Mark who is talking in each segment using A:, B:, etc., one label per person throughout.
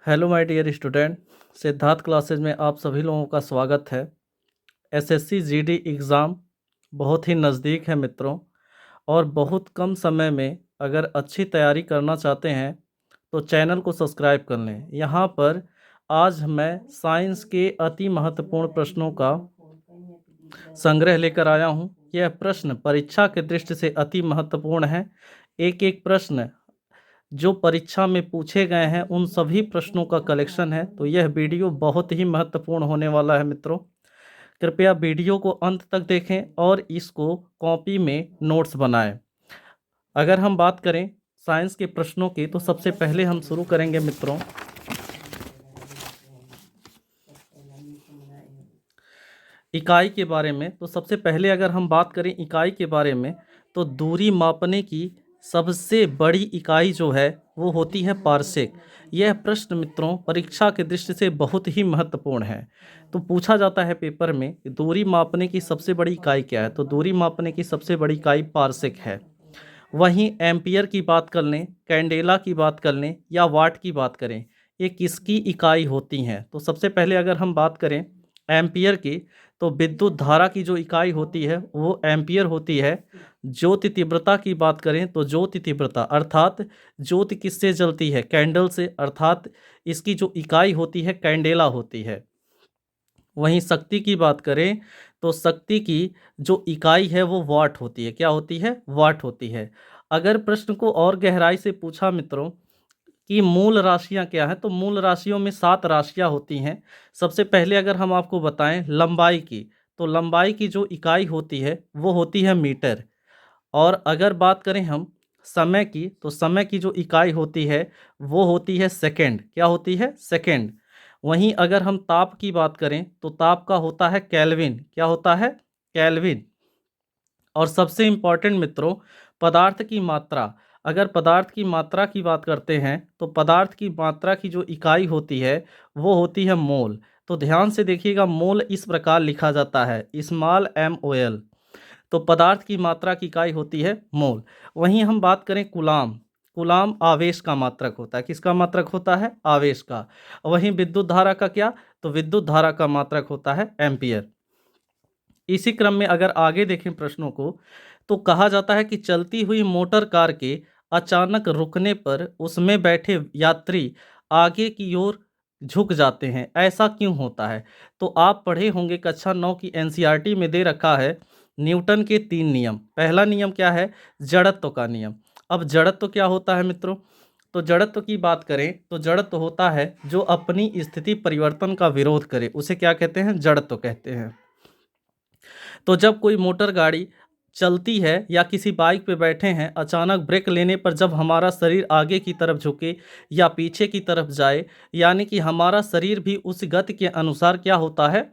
A: Hello my dear student, Siddharth classes में आप सभी लोगों का स्वागत है। एसएससी जीडी एग्ज़ाम बहुत ही नज़दीक है मित्रों, और बहुत कम समय में अगर अच्छी तैयारी करना चाहते हैं तो चैनल को सब्सक्राइब कर लें। यहाँ पर आज मैं साइंस के अति महत्वपूर्ण प्रश्नों का संग्रह लेकर आया हूँ। यह प्रश्न परीक्षा की दृष्टि से अति महत्वपूर्ण है। एक एक प्रश्न जो परीक्षा में पूछे गए हैं उन सभी प्रश्नों का कलेक्शन है, तो यह वीडियो बहुत ही महत्वपूर्ण होने वाला है मित्रों। कृपया वीडियो को अंत तक देखें और इसको कॉपी में नोट्स बनाएं। अगर हम बात करें साइंस के प्रश्नों की तो सबसे पहले हम शुरू करेंगे मित्रों इकाई के बारे में। तो सबसे पहले अगर हम बात करें इकाई के बारे में तो दूरी मापने की सबसे बड़ी इकाई जो है वो होती है पारसेक। यह प्रश्न मित्रों परीक्षा की दृष्टि से बहुत ही महत्वपूर्ण है। तो पूछा जाता है पेपर में कि दूरी मापने की सबसे बड़ी इकाई क्या है, तो दूरी मापने की सबसे बड़ी इकाई पारसेक है। वहीं एम्पियर की बात कर लें, कैंडेला की बात कर लें या वाट की बात करें, ये किसकी इकाई होती हैं? तो सबसे पहले अगर हम बात करें एम्पियर की तो विद्युत धारा की जो इकाई होती है वो एम्पियर होती है। ज्योति तीव्रता की बात करें तो ज्योति तीव्रता अर्थात ज्योति किससे जलती है? कैंडल से, अर्थात इसकी जो इकाई होती है कैंडेला होती है। वहीं शक्ति की बात करें तो शक्ति की जो इकाई है वो वाट होती है। क्या होती है? वाट होती है। अगर प्रश्न को और गहराई से पूछा मित्रों कि मूल राशियां क्या हैं, तो मूल राशियों में 7 राशियां होती हैं। सबसे पहले अगर हम आपको बताएं लंबाई की, तो लंबाई की जो इकाई होती है वो होती है मीटर। और अगर बात करें हम समय की, तो समय की जो इकाई होती है वो होती है सेकंड। क्या होती है? सेकंड। वहीं अगर हम ताप की बात करें तो ताप का होता है केल्विन। क्या होता है? केल्विन। और सबसे इम्पॉर्टेंट मित्रों पदार्थ की मात्रा। अगर पदार्थ की मात्रा की बात करते हैं तो पदार्थ की मात्रा की जो इकाई होती है वो होती है मोल। तो ध्यान से देखिएगा, मोल इस प्रकार लिखा जाता है स्मॉल MOL। तो पदार्थ की मात्रा की इकाई होती है मोल। वहीं हम बात करें कूलाम, कूलाम आवेश का मात्रक होता है। किसका मात्रक होता है? आवेश का। वहीं विद्युत धारा का क्या? तो विद्युत धारा का मात्रक होता है एम्पियर। इसी क्रम में अगर आगे देखें प्रश्नों को तो कहा जाता है कि चलती हुई मोटर कार के अचानक रुकने पर उसमें बैठे यात्री आगे की ओर झुक जाते हैं, ऐसा क्यों होता है? तो आप पढ़े होंगे कक्षा 9 की एनसीईआरटी में दे रखा है न्यूटन के 3 नियम। पहला नियम क्या है? जड़त्व का नियम। अब जड़त्व क्या होता है मित्रों? तो जड़त्व की बात करें तो जड़त्व होता है जो अपनी स्थिति परिवर्तन का विरोध करे, उसे क्या कहते हैं? जड़त्व कहते हैं। तो जब कोई मोटर गाड़ी चलती है या किसी बाइक पे बैठे हैं, अचानक ब्रेक लेने पर जब हमारा शरीर आगे की तरफ झुके या पीछे की तरफ जाए, यानी कि हमारा शरीर भी उस गति के अनुसार क्या होता है?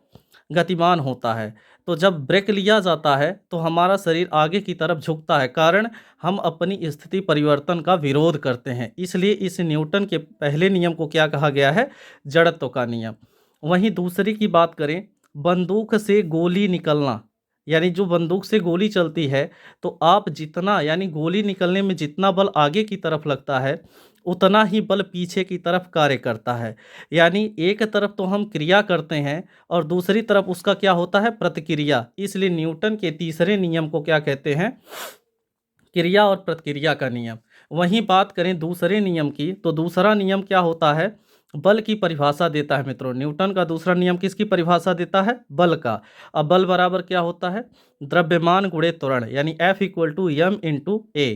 A: गतिमान होता है। तो जब ब्रेक लिया जाता है तो हमारा शरीर आगे की तरफ झुकता है, कारण हम अपनी स्थिति परिवर्तन का विरोध करते हैं। इसलिए इस न्यूटन के पहले नियम को क्या कहा गया है? जड़त्व का नियम। वहीं दूसरी की बात करें, बंदूक से गोली निकलना, यानी जो बंदूक से गोली चलती है तो आप जितना, यानी गोली निकलने में जितना बल आगे की तरफ लगता है उतना ही बल पीछे की तरफ कार्य करता है। यानी एक तरफ तो हम क्रिया करते हैं और दूसरी तरफ उसका क्या होता है? प्रतिक्रिया। इसलिए न्यूटन के तीसरे नियम को क्या कहते हैं? क्रिया और प्रतिक्रिया का नियम। वहीं बात करें दूसरे नियम की तो दूसरा नियम क्या होता है? बल की परिभाषा देता है मित्रों। न्यूटन का दूसरा नियम किसकी परिभाषा देता है? बल का। अब बल बराबर क्या होता है? द्रव्यमान गुणे त्वरण, यानी F = m × a।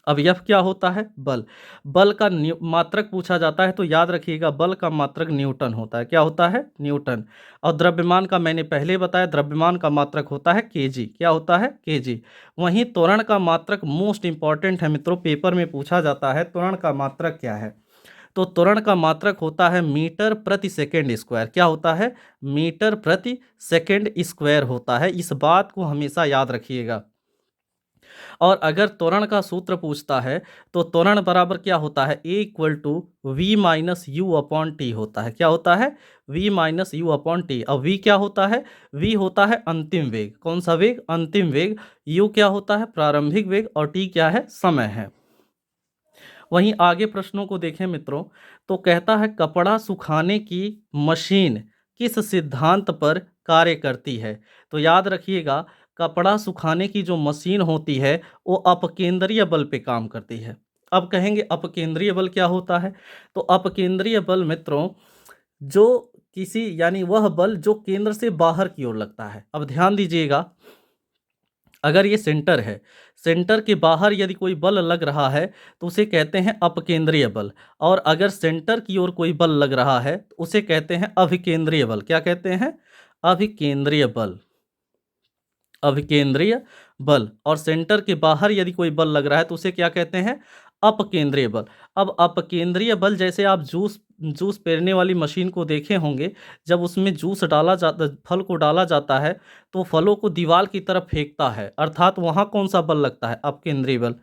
A: अब F क्या होता है? बल। बल का मात्रक पूछा जाता है तो याद रखिएगा बल का मात्रक न्यूटन होता है। क्या होता है? न्यूटन। और द्रव्यमान का मैंने पहले बताया, द्रव्यमान का मात्रक होता है kg। क्या होता है? kg। वहीं त्वरण का मात्रक मोस्ट इंपॉर्टेंट है मित्रों, पेपर में पूछा जाता है त्वरण का मात्रक क्या है? तो त्वरण का मात्रक होता है मीटर प्रति सेकेंड स्क्वायर। क्या होता है? मीटर प्रति सेकेंड स्क्वायर होता है। इस बात को हमेशा याद रखिएगा। और अगर त्वरण का सूत्र पूछता है तो त्वरण बराबर क्या होता है? A = V - U/T होता है। क्या होता है? V - U/T। अब V क्या होता है? V होता है अंतिम वेग। कौन सा वेग? अंतिम वेग। U क्या होता है? प्रारंभिक वेग। और T क्या है? समय है। वहीं आगे प्रश्नों को देखें मित्रों, तो कहता है कपड़ा सुखाने की मशीन किस सिद्धांत पर कार्य करती है। तो याद रखिएगा, कपड़ा सुखाने की जो मशीन होती है वो अपकेंद्रीय बल पे काम करती है। अब कहेंगे अपकेंद्रीय बल क्या होता है। तो अपकेंद्रीय बल मित्रों, जो किसी यानी वह बल जो केंद्र से बाहर की ओर लगता है। अब ध्यान दीजिएगा, अगर ये सेंटर है, सेंटर के बाहर यदि कोई बल लग रहा है तो उसे कहते हैं अपकेंद्रीय बल, और अगर सेंटर की ओर कोई बल लग रहा है तो उसे कहते हैं अभिकेंद्रीय बल। क्या कहते हैं? अभिकेंद्रीय बल। अभिकेंद्रीय बल। और सेंटर के बाहर यदि कोई बल लग रहा है तो उसे क्या कहते हैं? अपकेंद्रीय बल। अब अपकेंद्रीय बल, जैसे आप जूस जूस पेरने वाली मशीन को देखे होंगे, जब उसमें जूस डाला जाता, फल को डाला जाता है तो फलों को दीवार की तरफ फेंकता है, अर्थात वहाँ कौन सा बल लगता है? अपकेंद्रीय बल।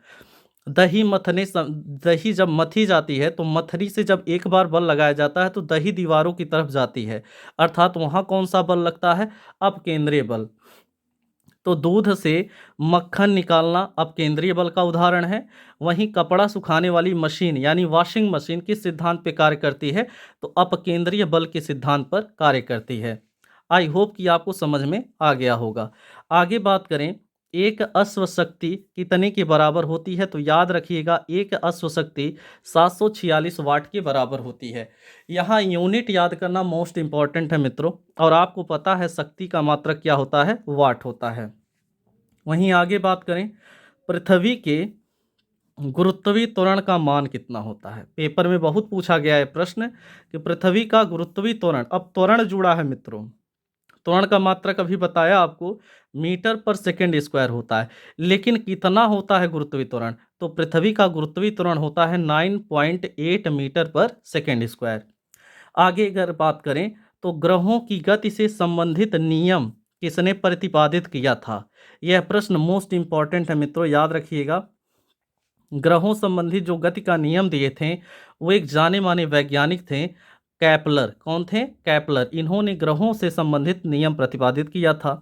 A: दही जब मथी जाती है तो मथनी से जब एक बार बल लगाया जाता है तो दही दीवारों की तरफ जाती है, अर्थात वहाँ कौन सा बल लगता है? अपकेंद्रीय बल। तो दूध से मक्खन निकालना अपकेंद्रीय बल का उदाहरण है। वहीं कपड़ा सुखाने वाली मशीन यानी वॉशिंग मशीन किस सिद्धांत पे कार्य करती है? तो अपकेंद्रीय बल के सिद्धांत पर कार्य करती है। आई होप कि आपको समझ में आ गया होगा। आगे बात करें, एक अश्व शक्ति कितने के बराबर होती है? तो याद रखिएगा, एक अश्व शक्ति 746 वाट के बराबर होती है। यहाँ यूनिट याद करना मोस्ट इंपॉर्टेंट है मित्रों, और आपको पता है शक्ति का मात्रक क्या होता है? वाट होता है। वहीं आगे बात करें, पृथ्वी के गुरुत्वीय त्वरण का मान कितना होता है? पेपर में बहुत पूछा गया है प्रश्न कि पृथ्वी का गुरुत्वीय त्वरण। अब त्वरण जुड़ा है मित्रों, त्वरण का मात्रक अभी बताया आपको, मीटर पर सेकेंड स्क्वायर होता है, लेकिन कितना होता है गुरुत्वीय त्वरण? तो पृथ्वी का गुरुत्वीय त्वरण होता है 9.8 मीटर पर सेकेंड स्क्वायर। आगे अगर बात करें, तो ग्रहों की गति से संबंधित नियम किसने प्रतिपादित किया था? यह प्रश्न मोस्ट इंपॉर्टेंट है मित्रों, याद रखिएगा। ग्रहों संबंधी जो गति का नियम दिए थे वो एक जाने माने वैज्ञानिक थे, कैपलर। कौन थे? कैपलर। इन्होंने ग्रहों से संबंधित नियम प्रतिपादित किया था।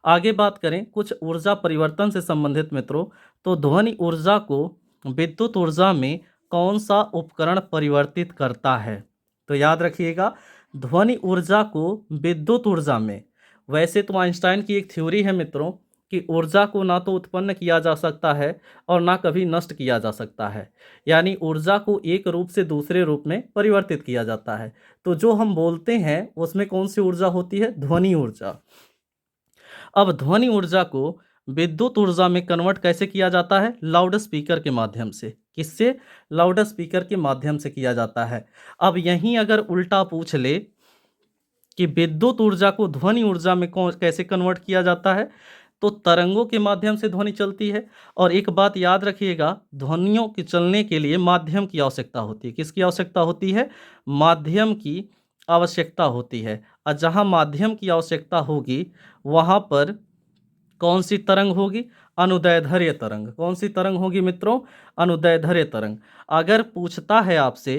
A: आगे बात करें कुछ ऊर्जा परिवर्तन से संबंधित मित्रों, तो ध्वनि ऊर्जा को विद्युत ऊर्जा में कौन सा उपकरण परिवर्तित करता है? तो याद रखिएगा, ध्वनि ऊर्जा को विद्युत ऊर्जा में, वैसे तो आइंस्टाइन की एक थ्योरी है मित्रों कि ऊर्जा को ना तो उत्पन्न किया जा सकता है और ना कभी नष्ट किया जा सकता है, यानी ऊर्जा को एक रूप से दूसरे रूप में परिवर्तित किया जाता है। तो जो हम बोलते हैं उसमें कौन सी ऊर्जा होती है? ध्वनि ऊर्जा। अब ध्वनि ऊर्जा को विद्युत ऊर्जा में कन्वर्ट कैसे किया जाता है? लाउड स्पीकर के माध्यम से। किससे? लाउड स्पीकर के माध्यम से किया जाता है। अब यहीं अगर उल्टा पूछ ले कि विद्युत ऊर्जा को ध्वनि ऊर्जा में कौन कैसे कन्वर्ट किया जाता है, तो तरंगों के माध्यम से ध्वनि चलती है। और एक बात याद रखिएगा, ध्वनियों के चलने के लिए माध्यम की आवश्यकता होती है। किसकी आवश्यकता होती है? माध्यम की आवश्यकता होती है। और जहाँ माध्यम की आवश्यकता होगी वहाँ पर कौन सी तरंग होगी? अनुदैर्ध्य तरंग। कौन सी तरंग होगी मित्रों? अनुदैर्ध्य तरंग। अगर पूछता है आपसे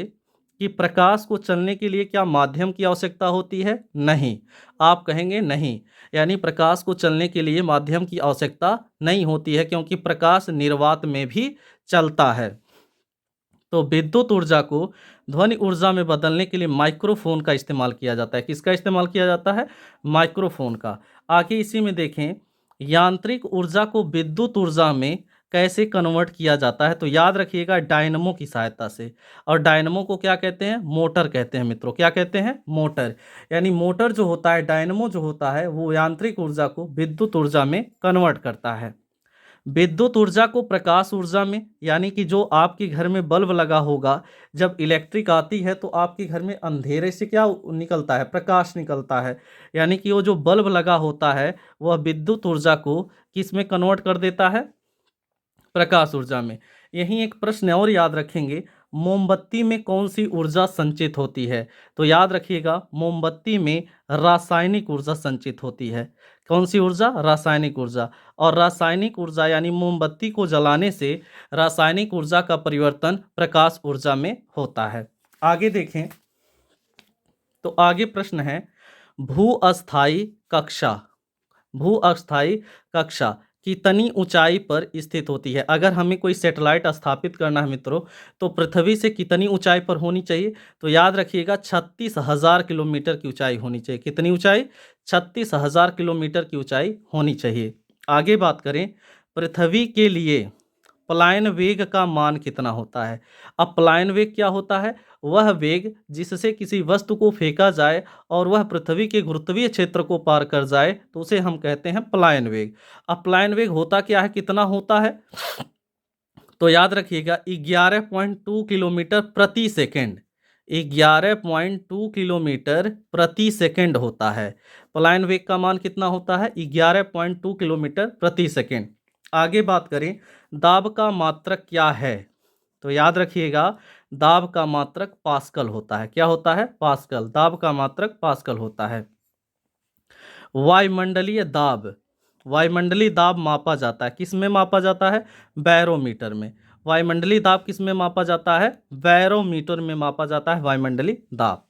A: कि प्रकाश को चलने के लिए क्या माध्यम की आवश्यकता होती है? नहीं। आप कहेंगे नहीं, यानी प्रकाश को चलने के लिए माध्यम की आवश्यकता नहीं होती है, क्योंकि प्रकाश निर्वात में भी चलता है। तो विद्युत ऊर्जा को ध्वनि ऊर्जा में बदलने के लिए माइक्रोफोन का इस्तेमाल किया जाता है। किसका इस्तेमाल किया जाता है? माइक्रोफोन का। आगे इसी में देखें, यांत्रिक ऊर्जा को विद्युत ऊर्जा में कैसे कन्वर्ट किया जाता है? तो याद रखिएगा, डायनमो की सहायता से। और डायनमो को क्या कहते हैं? मोटर कहते हैं मित्रों। क्या कहते हैं? मोटर। यानी मोटर जो होता है, डायनमो जो होता है, वो यांत्रिक ऊर्जा को विद्युत ऊर्जा में कन्वर्ट करता है। विद्युत ऊर्जा को प्रकाश ऊर्जा में, यानी कि जो आपके घर में बल्ब लगा होगा, जब इलेक्ट्रिक आती है तो आपके घर में अंधेरे से क्या निकलता है? प्रकाश निकलता है। यानी कि वो जो बल्ब लगा होता है वह विद्युत ऊर्जा को किस में कन्वर्ट कर देता है? प्रकाश ऊर्जा में। यहीं एक प्रश्न और याद रखेंगे, मोमबत्ती में कौन सी ऊर्जा संचित होती है? तो याद रखिएगा, मोमबत्ती में रासायनिक ऊर्जा संचित होती है। कौन सी ऊर्जा? रासायनिक ऊर्जा। और रासायनिक ऊर्जा यानी मोमबत्ती को जलाने से रासायनिक ऊर्जा का परिवर्तन प्रकाश ऊर्जा में होता है। आगे देखें, तो आगे प्रश्न है, भू अस्थाई कक्षा। भू अस्थाई कक्षा कितनी ऊंचाई पर स्थित होती है। अगर हमें कोई सैटेलाइट स्थापित करना है मित्रों, तो पृथ्वी से कितनी ऊंचाई पर होनी चाहिए? तो याद रखिएगा 36,000 किलोमीटर की ऊंचाई होनी चाहिए। कितनी ऊंचाई? 36,000 किलोमीटर की ऊंचाई होनी चाहिए। आगे बात करें, पृथ्वी के लिए पलायन वेग का मान कितना होता है? अब पलायन वेग क्या होता है? वह वेग जिससे किसी वस्तु को फेंका जाए और वह पृथ्वी के गुरुत्वीय क्षेत्र को पार कर जाए, तो उसे हम कहते हैं पलायन वेग। अब पलायन वेग होता क्या है, कितना होता है? तो याद रखिएगा 11.2 किलोमीटर प्रति सेकेंड। 11.2 किलोमीटर प्रति सेकेंड होता है। पलायन वेग का मान कितना होता है? 11.2 किलोमीटर प्रति सेकेंड। आगे बात करें, दाब का मात्रक क्या है? तो याद रखिएगा दाब का मात्रक पास्कल होता है। क्या होता है? पास्कल। दाब का मात्रक पास्कल होता है। वायुमंडलीय दाब, वायुमंडलीय दाब मापा जाता है, किस में मापा जाता है? बैरोमीटर में। वायुमंडलीय दाब किस में मापा जाता है? बैरोमीटर में मापा जाता है वायुमंडलीय दाब।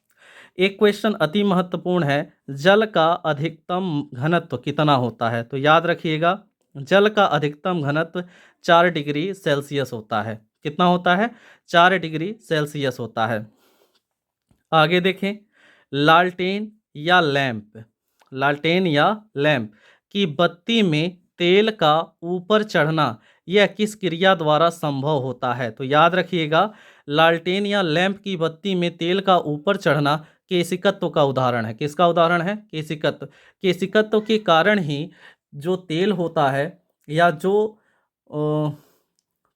A: एक क्वेश्चन अति महत्वपूर्ण है, जल का अधिकतम घनत्व कितना होता है? तो याद रखिएगा जल का अधिकतम घनत्व 4 डिग्री सेल्सियस होता है। कितना होता है? 4 डिग्री सेल्सियस होता है। आगे देखें, लालटेन या लैंप, लालटेन या लैंप की बत्ती में तेल का ऊपर चढ़ना यह किस क्रिया द्वारा संभव होता है? तो याद रखिएगा लालटेन या लैंप की बत्ती में तेल का ऊपर चढ़ना केशिकत्व का उदाहरण है। किसका उदाहरण है? केशिकत्व। केशिकत्व के कारण ही जो तेल होता है या जो अ,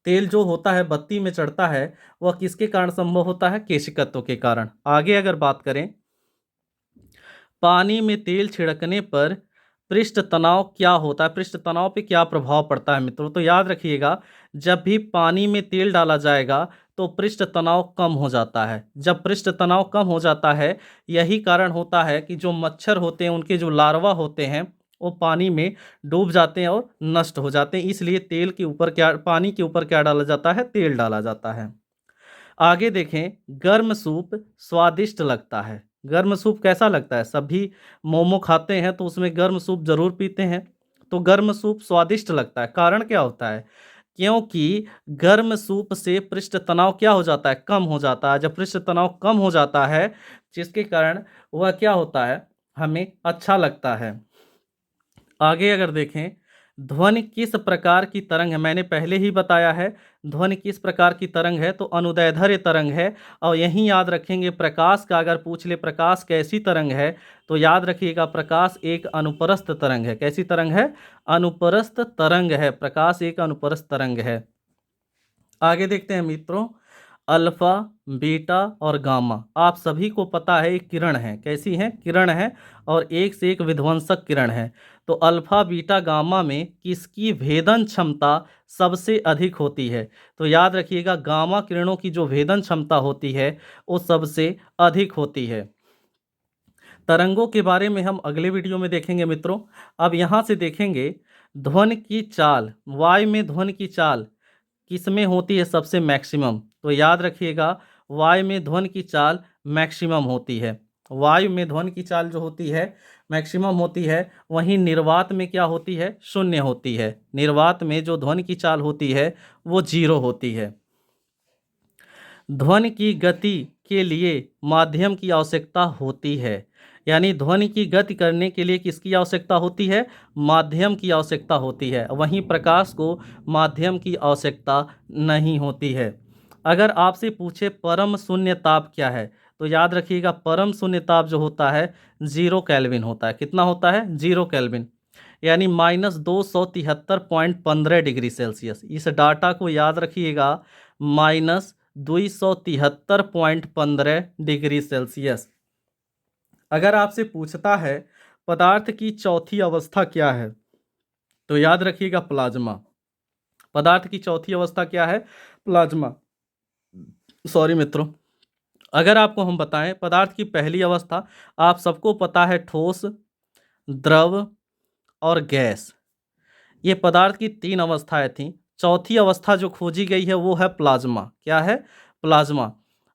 A: तेल जो होता है बत्ती में चढ़ता है, वह किसके कारण संभव होता है? केशिकत्व के कारण। आगे अगर बात करें, पानी में तेल छिड़कने पर पृष्ठ तनाव क्या होता है? पृष्ठ तनाव पे क्या प्रभाव पड़ता है मित्रों? तो याद रखिएगा जब भी पानी में तेल डाला जाएगा तो पृष्ठ तनाव कम हो जाता है। जब पृष्ठ तनाव कम हो जाता है, यही कारण होता है कि जो मच्छर होते हैं उनके जो लार्वा होते हैं वो पानी में डूब जाते हैं और नष्ट हो जाते हैं। इसलिए तेल के ऊपर क्या, पानी के ऊपर क्या डाला जाता है? तेल डाला जाता है। आगे देखें, गर्म सूप स्वादिष्ट लगता है। गर्म सूप कैसा लगता है? सभी मोमो खाते हैं तो उसमें गर्म सूप जरूर पीते हैं। तो गर्म सूप स्वादिष्ट लगता है, कारण क्या होता है? क्योंकि गर्म सूप से पृष्ठ तनाव क्या हो जाता है? कम हो जाता है। जब पृष्ठ तनाव कम हो जाता है, जिसके कारण वह क्या होता है? हमें अच्छा लगता है। आगे अगर देखें, ध्वनि किस प्रकार की तरंग है? मैंने पहले ही बताया है ध्वनि किस प्रकार की तरंग है, तो अनुदैर्ध्य तरंग है। और यहीं याद रखेंगे प्रकाश का अगर पूछ ले प्रकाश कैसी तरंग है, तो याद रखिएगा प्रकाश एक अनुप्रस्थ तरंग है। कैसी तरंग है? अनुप्रस्थ तरंग है। प्रकाश एक अनुप्रस्थ तरंग है। आगे देखते हैं मित्रों, अल्फा, बीटा और गामा आप सभी को पता है एक किरण है। कैसी है? किरण है और एक से एक विध्वंसक किरण है। तो अल्फा, बीटा, गामा में किसकी भेदन क्षमता सबसे अधिक होती है? तो याद रखिएगा गामा किरणों की जो भेदन क्षमता होती है वो सबसे अधिक होती है। तरंगों के बारे में हम अगले वीडियो में देखेंगे मित्रों। अब यहाँ से देखेंगे ध्वनि की चाल, वायु में ध्वनि की चाल किसमें होती है सबसे मैक्सिमम? तो याद रखिएगा वायु में ध्वनि की चाल मैक्सिमम होती है। वायु में ध्वनि की चाल जो होती है मैक्सिमम होती है। वहीं निर्वात में क्या होती है? शून्य होती है। निर्वात में जो ध्वनि की चाल होती है वो 0 होती है। ध्वनि की गति के लिए माध्यम की आवश्यकता होती है। यानी ध्वनि की गति करने के लिए किसकी आवश्यकता होती है? माध्यम की आवश्यकता होती है। वहीं प्रकाश को माध्यम की आवश्यकता नहीं होती है। अगर आपसे पूछे परम शून्य ताप क्या है, तो याद रखिएगा परम शून्य ताप जो होता है 0 केल्विन होता है। कितना होता है? 0 केल्विन, यानी -273.15 डिग्री सेल्सियस। इस डाटा को याद रखिएगा, -273.15 डिग्री सेल्सियस। अगर आपसे पूछता है पदार्थ की चौथी अवस्था क्या है, तो याद रखिएगा प्लाज्मा। पदार्थ की चौथी अवस्था क्या है? प्लाज्मा। सॉरी मित्रों, अगर आपको हम बताएं पदार्थ की पहली अवस्था, आप सबको पता है ठोस, द्रव और गैस। ये पदार्थ की 3 अवस्थाएं थीं। चौथी अवस्था जो खोजी गई है वो है प्लाज्मा। क्या है? प्लाज्मा।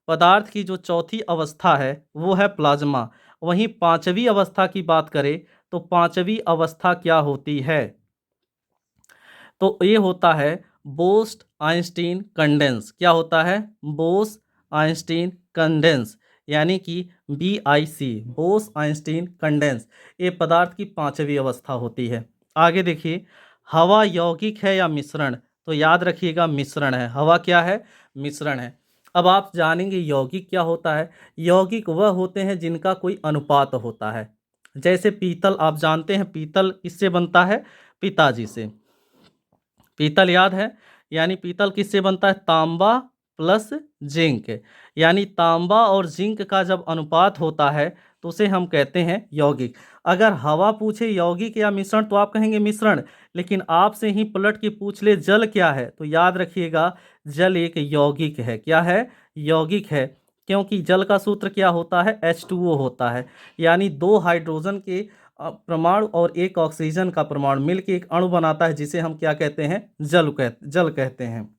A: पदार्थ की जो चौथी अवस्था है वो है प्लाज्मा। वहीं पांचवी अवस्था की बात करें तो पांचवी अवस्था क्या होती है? तो ये होता है बोस्ट आइंस्टीन कंडेंस। क्या होता है? बोस आइंस्टीन कंडेंस, यानी कि BIC, बोस आइंस्टीन कंडेंस। ये पदार्थ की पांचवी अवस्था होती है। आगे देखिए, हवा यौगिक है या मिश्रण? तो याद रखिएगा मिश्रण है। हवा क्या है? मिश्रण है। अब आप जानेंगे यौगिक क्या होता है। यौगिक वह होते हैं जिनका कोई अनुपात होता है। जैसे पीतल, आप जानते हैं पीतल किससे बनता है? पिताजी से। पीतल याद है, यानी पीतल किससे बनता है? तांबा प्लस जिंक, यानी तांबा और जिंक का जब अनुपात होता है तो उसे हम कहते हैं यौगिक। अगर हवा पूछे यौगिक या मिश्रण तो आप कहेंगे मिश्रण, लेकिन आपसे ही पलट के पूछ ले जल क्या है, तो याद रखिएगा जल एक यौगिक है। क्या है? यौगिक है। क्योंकि जल का सूत्र क्या होता है? H2O होता है, यानी दो हाइड्रोजन के परमाणु और एक ऑक्सीजन का परमाणु मिलकर एक अणु बनाता है, जिसे हम क्या कहते हैं? जल कहते हैं।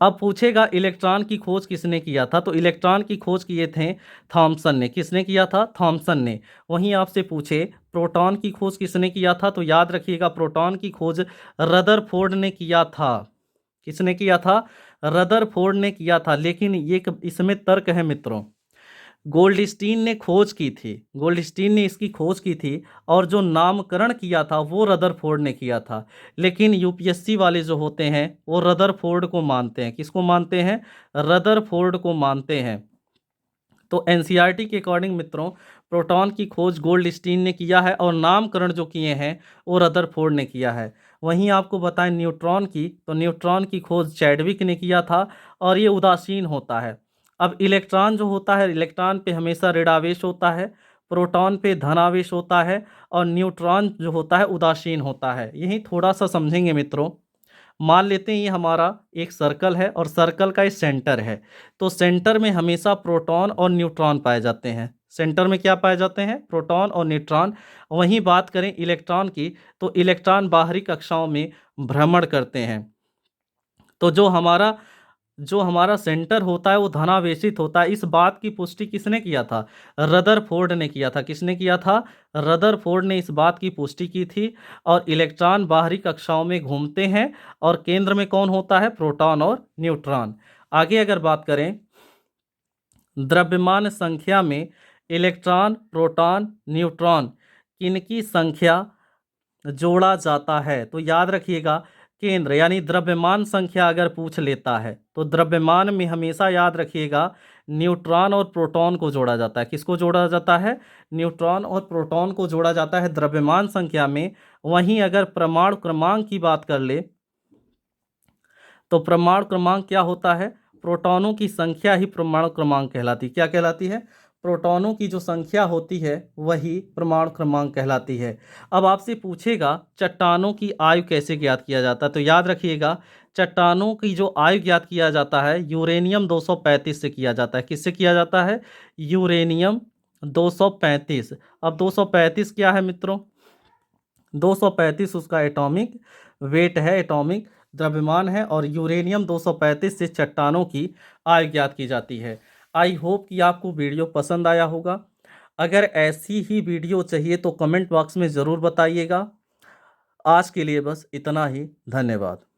A: अब पूछेगा इलेक्ट्रॉन की खोज किसने किया था? तो इलेक्ट्रॉन की खोज किए थे थॉमसन ने। किसने किया था? थॉमसन ने। वहीं आपसे पूछे प्रोटॉन की खोज किसने किया था? तो याद रखिएगा प्रोटॉन की खोज रदरफोर्ड ने किया था। किसने किया था? रदरफोर्ड ने किया था। लेकिन ये इसमें तर्क है मित्रों, गोल्डस्टीन ने खोज की थी, गोल्डस्टीन ने इसकी खोज की थी, और जो नामकरण किया था वो रदरफोर्ड ने किया था। लेकिन यूपीएससी वाले जो होते हैं वो रदरफोर्ड को मानते हैं। किसको मानते हैं? रदरफोर्ड को मानते हैं। तो एनसीईआरटी के अकॉर्डिंग मित्रों, प्रोटॉन की खोज गोल्डस्टीन ने किया है और नामकरण जो किए हैं वो रदरफोर्ड ने किया है। वहीं आपको बताएं न्यूट्रॉन की, तो न्यूट्रॉन की खोज चैडविक ने किया था और ये उदासीन होता है। अब इलेक्ट्रॉन जो होता है, इलेक्ट्रॉन पे हमेशा ऋणावेश होता है, प्रोटॉन पे धनावेश होता है, और न्यूट्रॉन जो होता है उदासीन होता है। यही थोड़ा सा समझेंगे मित्रों। मान लेते हैं ये हमारा एक सर्कल है और सर्कल का ये सेंटर है। तो सेंटर में हमेशा प्रोटॉन और न्यूट्रॉन पाए जाते हैं। सेंटर में क्या पाए जाते हैं? प्रोटॉन और न्यूट्रॉन। वहीं बात करें इलेक्ट्रॉन की, तो इलेक्ट्रॉन बाहरी कक्षाओं में भ्रमण करते हैं। तो जो हमारा सेंटर होता है वो धनावेशित होता है। इस बात की पुष्टि किसने किया था? रदरफोर्ड ने किया था। किसने किया था? रदरफोर्ड ने इस बात की पुष्टि की थी। और इलेक्ट्रॉन बाहरी कक्षाओं में घूमते हैं और केंद्र में कौन होता है? प्रोटॉन और न्यूट्रॉन। आगे अगर बात करें, द्रव्यमान संख्या में इलेक्ट्रॉन, प्रोटॉन, न्यूट्रॉन किनकी संख्या जोड़ा जाता है? तो याद रखिएगा केंद्र, यानी द्रव्यमान संख्या अगर पूछ लेता है तो द्रव्यमान में हमेशा याद रखिएगा न्यूट्रॉन और प्रोटॉन को जोड़ा जाता है। किसको जोड़ा जाता है? न्यूट्रॉन और प्रोटॉन को जोड़ा जाता है द्रव्यमान संख्या में। वहीं अगर परमाणु क्रमांक की बात कर ले तो परमाणु क्रमांक क्या होता है? प्रोटॉनों की संख्या ही परमाणु क्रमांक कहलाती। क्या कहलाती है? प्रोटॉनों की जो संख्या होती है वही परमाणु क्रमांक कहलाती है। अब आपसे पूछेगा चट्टानों की आयु कैसे ज्ञात किया जाता है? तो याद रखिएगा चट्टानों की जो आयु ज्ञात किया जाता है यूरेनियम 235 से किया जाता है। किससे किया जाता है? यूरेनियम 235। अब 235 क्या है मित्रों? 235 उसका एटॉमिक वेट है, एटॉमिक द्रव्यमान है, और यूरेनियम 235 से चट्टानों की आयु ज्ञात की जाती है। आई होप कि आपको वीडियो पसंद आया होगा। अगर ऐसी ही वीडियो चाहिए तो कमेंट बॉक्स में ज़रूर बताइएगा। आज के लिए बस इतना ही। धन्यवाद।